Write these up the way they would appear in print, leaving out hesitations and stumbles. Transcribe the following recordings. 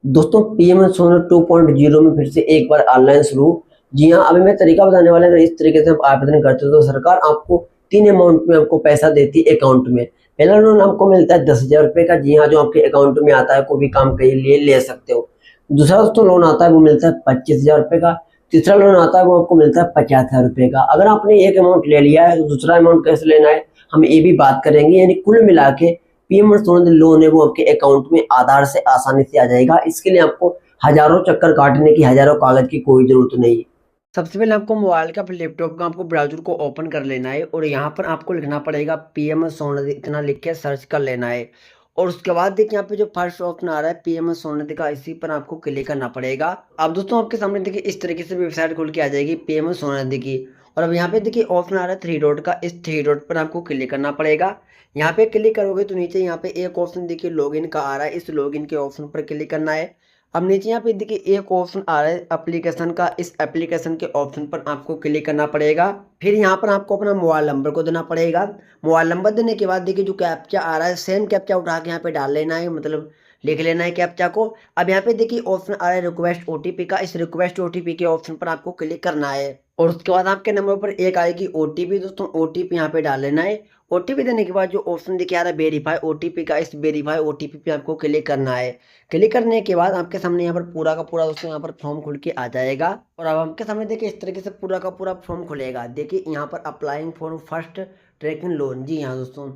दोस्तों PM solar 2.0 में फिर से एक बार ऑनलाइन शुरू। जी हाँ, अभी मैं तरीका बताने वाला हूँ। इस तरीके से आप आवेदन करते हो तो सरकार आपको 3 अमाउंट में आपको पैसा देती है अकाउंट में। पहला लोन आपको मिलता है 10,000 रुपये का। जी हाँ, जो आपके अकाउंट में आता है, कोई भी काम के लिए ले सकते हो। दूसरा दोस्तों लोन आता है वो मिलता है 25,000 रुपये का। तीसरा लोन आता है वो आपको मिलता है 50,000 रुपये का। अगर आपने एक अमाउंट ले लिया है तो दूसरा अमाउंट कैसे लेना है हम ये भी बात करेंगे। यानी कुल मिला के पीएम सोलर लोन है वो आपके अकाउंट में आधार से आसानी से आ जाएगा। इसके लिए आपको हजारों चक्कर काटने की, हजारों कागज की कोई जरूरत नहीं है। सबसे पहले आपको मोबाइल का फिर लैपटॉप का आपको ब्राउजर को ओपन कर लेना है और यहाँ पर आपको लिखना पड़ेगा पीएम सोलर इतना लिख के सर्च कर लेना है। और उसके बाद देखिए यहाँ पे जो फर्स्ट ऑप्शन आ रहा है पीएम सोलर का, इसी पर आपको क्लिक करना पड़ेगा। अब दोस्तों आपके सामने देखिए इस तरीके से वेबसाइट खुल के आ जाएगी पीएम सोलर की। और अब यहाँ पे देखिए ऑप्शन आ रहा है 3 डॉट का, इस 3 डॉट पर आपको क्लिक करना पड़ेगा। यहाँ पे क्लिक करोगे तो नीचे यहाँ पे एक ऑप्शन देखिए लॉगिन का आ रहा है, इस लॉगिन के ऑप्शन पर क्लिक करना है। अब नीचे यहाँ पे देखिए एक ऑप्शन आ रहा है एप्लीकेशन का, इस एप्लीकेशन के ऑप्शन पर आपको क्लिक करना पड़ेगा। फिर यहाँ पर आपको अपना मोबाइल नंबर को देना पड़ेगा। मोबाइल नंबर देने के बाद देखिए जो कैप्चा आ रहा है सेम कैप्चा उठा के यहाँ पे डाल लेना है, मतलब लिख लेना है कैप्चा को। अब यहाँ पे देखिए ऑप्शन आ रहा है रिक्वेस्ट ओटीपी का, इस रिक्वेस्ट ओटीपी के ऑप्शन पर आपको क्लिक करना है। और उसके बाद आपके नंबर पर एक आएगी ओटीपी। दोस्तों ओटीपी यहाँ पे डाल लेना है। ओटीपी देने के बाद जो ऑप्शन दिखा रहा है वेरीफाई ओटीपी का, इस वेरीफाई ओटीपी पे आपको क्लिक करना है। क्लिक करने के बाद आपके सामने यहाँ पर पूरा का पूरा दोस्तों यहाँ पर फॉर्म खुल के आ जाएगा। और अब आपके सामने देखिए इस तरीके से पूरा का पूरा फॉर्म खुलेगा। देखिए यहाँ पर applying for first tracking loan. जी हाँ दोस्तों,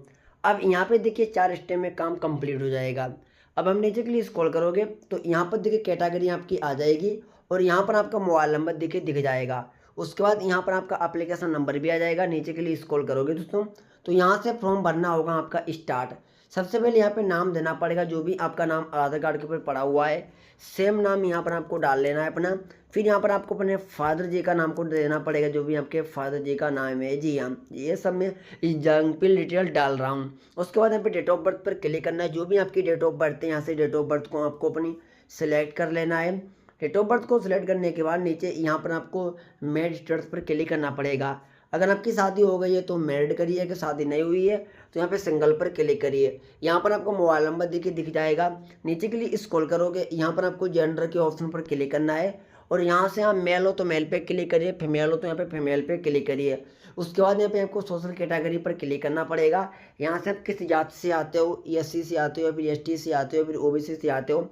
अब यहाँ पे देखिए 4 स्टेप में काम कंप्लीट हो जाएगा। अब हम नीचे के लिए स्क्रॉल करोगे तो यहाँ पर देखिए कैटेगरी आपकी आ जाएगी और यहाँ पर आपका मोबाइल नंबर देखिए दिख जाएगा। उसके बाद यहाँ पर आपका एप्लीकेशन नंबर भी आ जाएगा। नीचे के लिए स्क्रॉल करोगे दोस्तों तो यहाँ से फॉर्म भरना होगा आपका स्टार्ट। सबसे पहले यहाँ पे नाम देना पड़ेगा, जो भी आपका नाम आधार कार्ड के ऊपर पड़ा हुआ है सेम नाम यहाँ पर आपको डाल लेना है अपना। फिर यहाँ पर आपको अपने फादर जी का नाम को देना पड़ेगा, जो भी आपके फादर जी का नाम है। जी हाँ, ये सब मैं एग्जाम्पल डिटेल डाल रहा हूँ। उसके बाद यहाँ पे डेट ऑफ बर्थ पर क्लिक करना है। जो भी आपकी डेट ऑफ बर्थ है यहाँ से डेट ऑफ बर्थ को आपको अपनी सेलेक्ट कर लेना है। डेट ऑफ बर्थ को सिलेक्ट करने के बाद नीचे यहाँ पर आपको मैरिज स्टेटस पर क्लिक करना पड़ेगा। अगर आपकी शादी हो गई है तो मैरिड करिए, अगर शादी नहीं हुई है तो यहाँ पे सिंगल पर क्लिक करिए। यहाँ पर आपको मोबाइल नंबर देखिए दिख जाएगा। नीचे के लिए स्क्रॉल करोगे, यहाँ पर आपको जेंडर के ऑप्शन पर क्लिक करना है और यहाँ से आप मेल हो तो मेल पे क्लिक करिए, फीमेल हो तो यहाँ पे फीमेल पे क्लिक करिए। उसके बाद यहाँ पे आपको सोशल कैटेगरी पर क्लिक करना पड़ेगा। यहाँ से आप किस जात से आते हो, एससी से आते हो या फिर एसटी से आते हो, फिर ओबीसी से आते हो।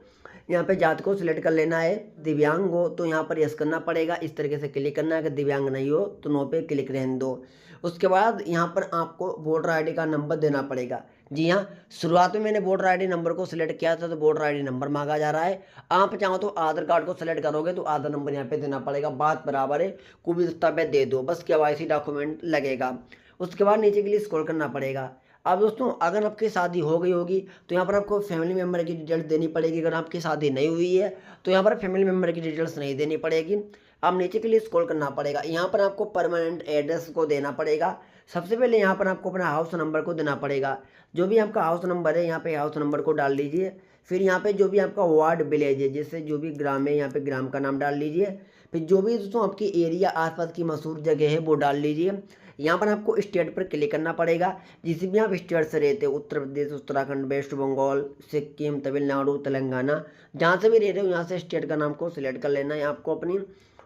यहाँ पे जात को सिलेक्ट कर लेना है। दिव्यांग हो तो यहाँ पर यस करना पड़ेगा, इस तरीके से क्लिक करना है। अगर दिव्यांग नहीं हो तो नो पे क्लिक रहने दो। उसके बाद यहाँ पर आपको वोटर आईडी का नंबर देना पड़ेगा। जी हाँ, शुरुआत में मैंने वोटर आईडी नंबर को सिलेक्ट किया था तो वोटर आईडी नंबर मांगा जा रहा है। आप चाहो तो आधार कार्ड को सिलेक्ट करोगे तो आधार नंबर यहाँ पे देना पड़ेगा, बात बराबर है। कोई भी दस्तावेज दे दो, बस केवाईसी डॉक्यूमेंट लगेगा। उसके बाद नीचे के लिए स्क्रॉल करना पड़ेगा। अब दोस्तों अगर आपकी शादी हो गई होगी तो यहाँ पर आपको फैमिली मेम्बर की डिटेल्स देनी पड़ेगी। अगर आपकी शादी नहीं हुई है तो यहाँ पर फैमिली मेम्बर की डिटेल्स नहीं देनी पड़ेगी। अब नीचे के लिए स्क्रॉल करना पड़ेगा। यहाँ पर आपको परमानेंट एड्रेस को देना पड़ेगा। सबसे पहले यहाँ पर आपको अपना हाउस नंबर को देना पड़ेगा। जो भी आपका हाउस नंबर है यहाँ पे हाउस नंबर को डाल लीजिए। फिर यहाँ पे जो भी आपका वार्ड विलेज है, जैसे जो भी ग्राम है यहाँ पे ग्राम का नाम डाल लीजिए। फिर जो भी दोस्तों आपकी एरिया आसपास की मशहूर जगह है वो डाल लीजिए। यहाँ पर आपको स्टेट पर क्लिक करना पड़ेगा। जिस भी आप स्टेट से रहते हो, उत्तर प्रदेश, उत्तराखंड, वेस्ट बंगाल, सिक्किम, तमिलनाडु, तेलंगाना, जहाँ से भी रह रहे हो यहाँ से स्टेट का नाम को सिलेक्ट कर लेना है आपको अपनी।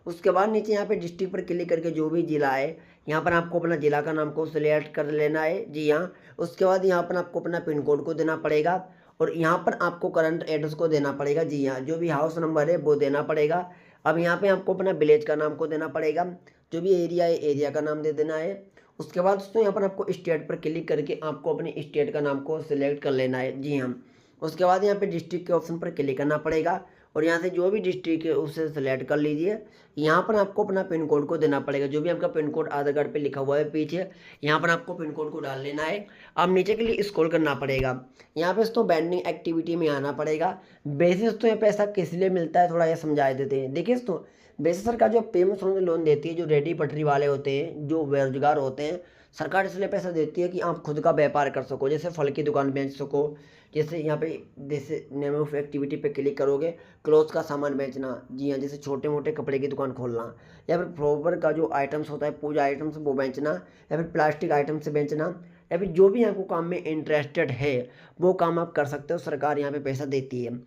उसके बाद नीचे यहाँ पे डिस्ट्रिक्ट पर क्लिक करके जो भी जिला है यहाँ पर आपको अपना जिला का नाम को सिलेक्ट कर लेना है। जी हाँ, उसके बाद यहाँ पर आपको अपना पिन कोड को देना पड़ेगा और यहाँ पर आपको करंट एड्रेस को देना पड़ेगा। जी हाँ, जो भी हाउस नंबर है वो देना पड़ेगा। अब यहाँ पे आपको अपना विलेज का नाम को देना पड़ेगा। जो भी एरिया है एरिया का नाम दे देना है। उसके बाद दोस्तों यहाँ पर आपको स्टेट पर क्लिक करके आपको अपने स्टेट का नाम को सिलेक्ट कर लेना है। जी हाँ, उसके बाद यहाँ पे डिस्ट्रिक्ट के ऑप्शन पर क्लिक करना पड़ेगा और यहाँ से जो भी डिस्ट्रिक्ट है उसे सिलेक्ट कर लीजिए। यहाँ पर आपको अपना पिन कोड को देना पड़ेगा। जो भी आपका पिन कोड आधार कार्ड पे लिखा हुआ है पीछे, यहाँ पर आपको पिन कोड को डाल लेना है। अब नीचे के लिए स्क्रॉल करना पड़ेगा। यहाँ पे दोस्तों बैंडिंग एक्टिविटी में आना पड़ेगा। बेसिस दोस्तों यहाँ पैसा किस लिए मिलता है थोड़ा ये समझा देते हैं। देखिए दोस्तों, बेसिस सरकार जो पेमेंट्स लोन देती है, जो रेडी पटरी वाले होते हैं, जो बेरोजगार होते हैं, सरकार इसलिए पैसा देती है कि आप खुद का व्यापार कर सको। जैसे फल की दुकान बेच सको, जैसे यहाँ पे जैसे नेम ऑफ एक्टिविटी पे क्लिक करोगे क्लोथ का सामान बेचना। जी हाँ, जैसे छोटे मोटे कपड़े की दुकान खोलना, या फिर फ्लावर का जो आइटम्स होता है पूजा आइटम्स वो बेचना, या फिर प्लास्टिक आइटम्स बेचना, या फिर जो भी आपको काम में इंटरेस्टेड है वो काम आप कर सकते हो। सरकार यहाँ पे पैसा देती है।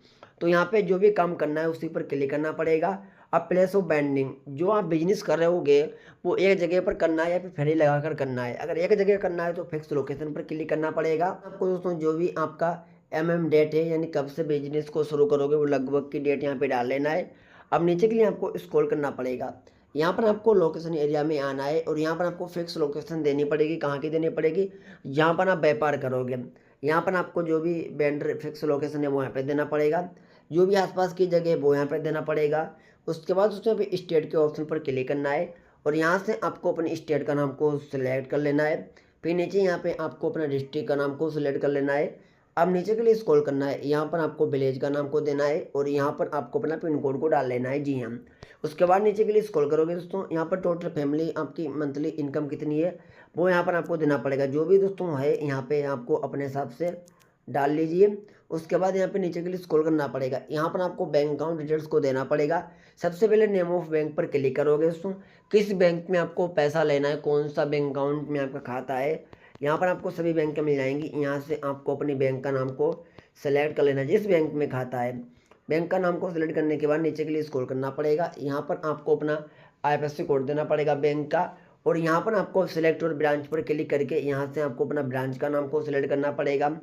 तो यहाँ पे जो भी काम करना है उसी पर क्लिक करना पड़ेगा। अब प्लेस ऑफ बेंडिंग, जो आप बिजनेस कर रहे होगे वो एक जगह पर करना है या फिर फेरी लगा कर करना है। अगर एक जगह करना है तो फिक्स लोकेशन पर क्लिक करना पड़ेगा आपको। दोस्तों जो भी आपका डेट है, यानी कब से बिजनेस को शुरू करोगे, वो लगभग की डेट यहाँ पे डाल लेना है। अब नीचे के लिए आपको स्क्रॉल करना पड़ेगा। यहाँ पर आपको लोकेशन एरिया में आना है और यहाँ पर आपको फिक्स लोकेशन देनी पड़ेगी। कहाँ की देनी पड़ेगी? जहाँ पर आप व्यापार करोगे यहाँ पर आपको जो भी वेंडर फिक्स लोकेशन है वो यहाँ पे देना पड़ेगा। जो भी आसपास की जगह है वो यहाँ पे देना पड़ेगा। उसके बाद उसमें भी स्टेट के ऑप्शन पर क्लिक करना है और यहाँ से आपको अपने स्टेट का नाम को सिलेक्ट कर लेना है। फिर नीचे यहाँ पे आपको अपना डिस्ट्रिक्ट का नाम को सिलेक्ट कर लेना है। अब नीचे के लिए स्क्रॉल करना है, यहाँ पर आपको विलेज का नाम को देना है और यहाँ पर आपको अपना पिन कोड को डाल लेना है। जी हाँ, उसके बाद नीचे के लिए स्क्रॉल करोगे दोस्तों, यहाँ पर टोटल फैमिली आपकी मंथली इनकम कितनी है वो यहाँ पर आपको देना पड़ेगा। जो भी दोस्तों है यहाँ पे आपको अपने हिसाब से डाल लीजिए। उसके बाद यहाँ पे नीचे के लिए स्क्रॉल करना पड़ेगा, यहाँ पर आपको बैंक अकाउंट डिटेल्स को देना पड़ेगा। सबसे पहले नेम ऑफ बैंक पर क्लिक करोगे दोस्तों, किस बैंक में आपको पैसा लेना है, कौन सा बैंक अकाउंट में आपका खाता है, यहाँ पर आपको सभी बैंक मिल जाएंगी। यहाँ से आपको अपनी बैंक का नाम को सेलेक्ट कर लेना है, जिस बैंक में खाता है। बैंक का नाम को सिलेक्ट करने के बाद नीचे के लिए स्क्रॉल करना पड़ेगा, यहाँ पर आपको अपना IFSC कोड देना पड़ेगा बैंक का और यहाँ पर आपको सिलेक्ट और ब्रांच पर क्लिक करके यहाँ से आपको अपना ब्रांच का नाम को सिलेक्ट करना पड़ेगा।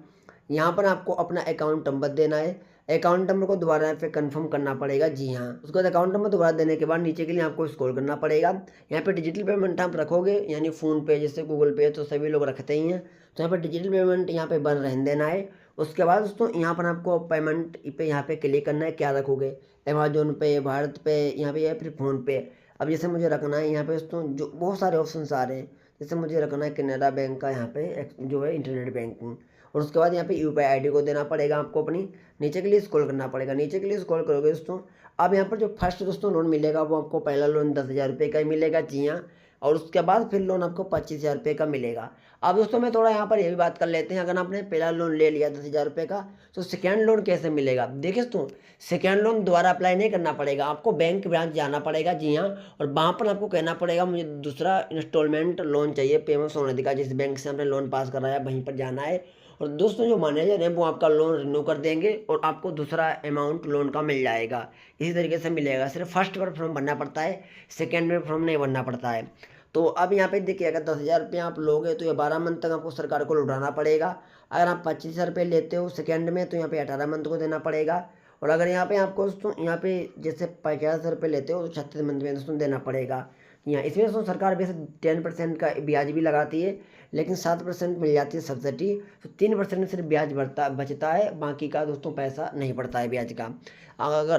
यहाँ पर आपको अपना अकाउंट नंबर देना है, अकाउंट नंबर को दोबारा पे कंफर्म करना पड़ेगा। जी हाँ, उसके बाद अकाउंट नंबर दोबारा देने के बाद नीचे के लिए आपको स्क्रॉल करना पड़ेगा। यहाँ पे डिजिटल पेमेंट आप रखोगे, यानी फ़ोन पे जैसे गूगल पे तो सभी लोग रखते ही हैं, तो यहाँ पर डिजिटल पेमेंट यहाँ पे बंद रहने देना है। उसके बाद दोस्तों यहाँ पर आपको पेमेंट पे यहाँ पे क्लिक करना है, क्या रखोगे, अमेजोन पे, भारत पे, यहाँ पे या फिर फ़ोन पे। अब जैसे मुझे रखना है यहाँ पे दोस्तों जो बहुत सारे ऑप्शन आ रहे हैं, जैसे मुझे रखना है कैनरा बैंक का यहाँ पे जो है इंटरनेट बैंकिंग। और उसके बाद यहाँ पे UPI ID को देना पड़ेगा आपको अपनी। नीचे के लिए स्क्रॉल करना पड़ेगा, नीचे के लिए स्क्रॉल करोगे दोस्तों, अब यहाँ पर जो फर्स्ट दोस्तों लोन मिलेगा वो आपको पहला लोन 10,000 रुपये का ही मिलेगा। जी हाँ, और उसके बाद फिर लोन आपको 25,000 रुपये का मिलेगा। अब दोस्तों मैं थोड़ा यहाँ पर ये भी बात कर लेते हैं, अगर आपने पहला लोन ले लिया 10,000 रुपये का तो सेकेंड लोन कैसे मिलेगा। देखिए दोस्तों, सेकेंड लोन दोबारा अप्लाई नहीं करना पड़ेगा, आपको बैंक ब्रांच जाना पड़ेगा। जी हाँ, और वहाँ पर आपको कहना पड़ेगा मुझे दूसरा इंस्टॉलमेंट लोन चाहिए पेमेंट सोने का, जिस बैंक से हमने लोन पास कराया वहीं पर जाना है। और दोस्तों जो मैनेजर है वो आपका लोन रिन्यू कर देंगे और आपको दूसरा अमाउंट लोन का मिल जाएगा। इसी तरीके से मिलेगा, सिर्फ फर्स्ट बार फॉर्म भरना पड़ता है, सेकेंड में फॉर्म नहीं भरना पड़ता है। तो अब यहाँ पे देखिए, अगर 10,000 रुपये आप लोगे तो ये 12 मंथ तक आपको सरकार को लौटाना पड़ेगा। अगर आप 25,000 रुपये लेते हो सेकेंड में तो यहाँ पे 18 मंथ को देना पड़ेगा। और अगर यहाँ पे आपको दोस्तों यहाँ पे जैसे 50,000 रुपये लेते हो तो 36 मंथ में दोस्तों देना पड़ेगा। यहाँ इसमें दोस्तों सरकार वैसे 10% का ब्याज भी लगाती है, लेकिन 7% मिल जाती है सब्सिडी, तो 3% सिर्फ ब्याज बचता है, बाकी का दोस्तों पैसा नहीं पड़ता है ब्याज का।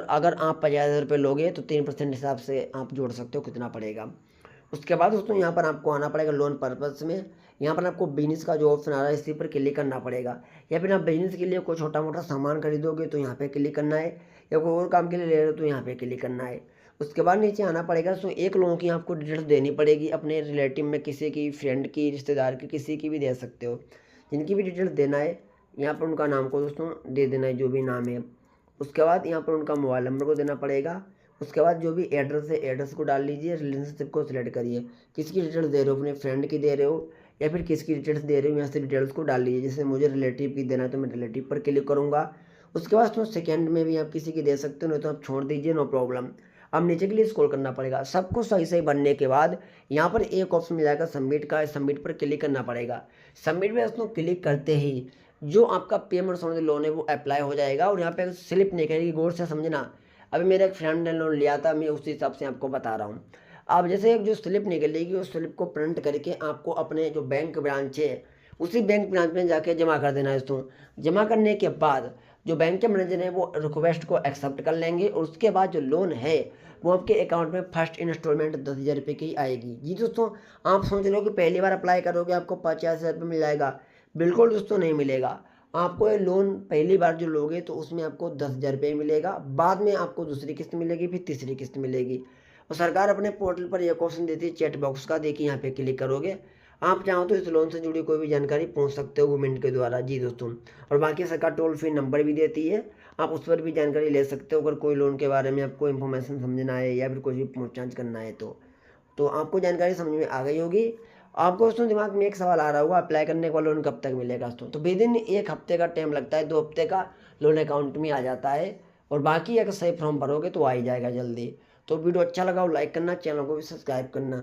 अगर आप 50,000 रुपये लोगे तो 3% हिसाब से आप जोड़ सकते हो कितना पड़ेगा। उसके बाद दोस्तों यहाँ पर आपको आना पड़ेगा लोन पर्पस में। यहाँ पर आपको बिजनेस का जो ऑप्शन आ रहा है इसी पर क्लिक करना पड़ेगा, या फिर आप बिजनेस के लिए कोई छोटा मोटा सामान खरीदोगे तो यहाँ पे क्लिक करना है, या कोई और काम के लिए ले रहे हो तो यहाँ पे क्लिक करना है। उसके बाद नीचे आना पड़ेगा। तो एक लोगों की आपको डिटेल्स देनी पड़ेगी, अपने रिलेटिव में किसी की, फ्रेंड की, रिश्तेदार की, किसी की भी दे सकते हो, जिनकी भी डिटेल्स देना है यहाँ पर उनका नाम को दोस्तों दे देना है, जो भी नाम है। उसके बाद यहाँ पर उनका मोबाइल नंबर को देना पड़ेगा। उसके बाद जो भी एड्रेस है एड्रेस को डाल लीजिए, रिलेशनशिप को सिलेक्ट करिए, किसकी डिटेल्स दे रहे हो, अपने फ्रेंड की दे रहे हो या फिर किसकी डिटेल्स दे रहे हो, यहाँ से डिटेल्स को डाल लीजिए। जैसे मुझे रिलेटिव की देना है तो मैं रिलेटिव पर क्लिक करूँगा। उसके बाद तो सेकेंड में भी आप किसी की दे सकते हो, नहीं तो आप छोड़ दीजिए, नो प्रॉब्लम। अब नीचे के लिए स्क्रॉल करना पड़ेगा, सब कुछ सही सही बनने के बाद यहाँ पर एक ऑप्शन मिल जाएगा सबमिट का, सबमिट पर क्लिक करना पड़ेगा। सबमिट में दोस्तों क्लिक करते ही जो आपका पेमेंट सोने लोन है वो अप्लाई हो जाएगा और यहाँ पे स्लिप निकलेगी, गौर से समझना। अभी मेरे एक फ्रेंड ने लोन लिया था, मैं उसी हिसाब से आपको बता रहा हूँ। अब जैसे एक जो स्लिप निकलेगी उस स्लिप को प्रिंट करके आपको अपने जो बैंक ब्रांच है उसी बैंक ब्रांच में जाके जमा कर देना है दोस्तों। जमा करने के बाद जो बैंक के मैनेजर है वो रिक्वेस्ट को एक्सेप्ट कर लेंगे और उसके बाद जो लोन है वो आपके अकाउंट में फर्स्ट इंस्टॉलमेंट 10,000 रुपये की आएगी। जी दोस्तों, आप सोच रहे हो कि पहली बार अप्लाई करोगे आपको 50,000 रुपये मिल जाएगा, बिल्कुल दोस्तों नहीं मिलेगा। आपको ये लोन पहली बार जो लोगे तो उसमें आपको 10,000 रुपये मिलेगा, बाद में आपको दूसरी किस्त मिलेगी, फिर तीसरी किस्त मिलेगी। और सरकार अपने पोर्टल पर यह क्वेश्चन देती है चैट बॉक्स का, देखिए यहाँ पे क्लिक करोगे, आप चाहो तो इस लोन से जुड़ी कोई भी जानकारी पूछ सकते हो गवर्नमेंट के द्वारा। जी दोस्तों, और बाकी सरकार टोल फ्री नंबर भी देती है, आप उस पर भी जानकारी ले सकते हो अगर कोई लोन के बारे में आपको इन्फॉर्मेशन समझना है या फिर कुछ भी पूछताछ करना है तो आपको जानकारी समझ में आ गई होगी। आपको दोस्तों दिमाग में एक सवाल आ रहा होगा, अप्लाई करने का लोन कब तक मिलेगा दोस्तों। तो विदिन 1 हफ्ते का टाइम लगता है, 2 हफ्ते का लोन अकाउंट में आ जाता है और बाकी अगर सही फॉर्म भरोगे तो आ ही जाएगा जल्दी। तो वीडियो अच्छा लगा हो लाइक करना, चैनल को भी सब्सक्राइब करना।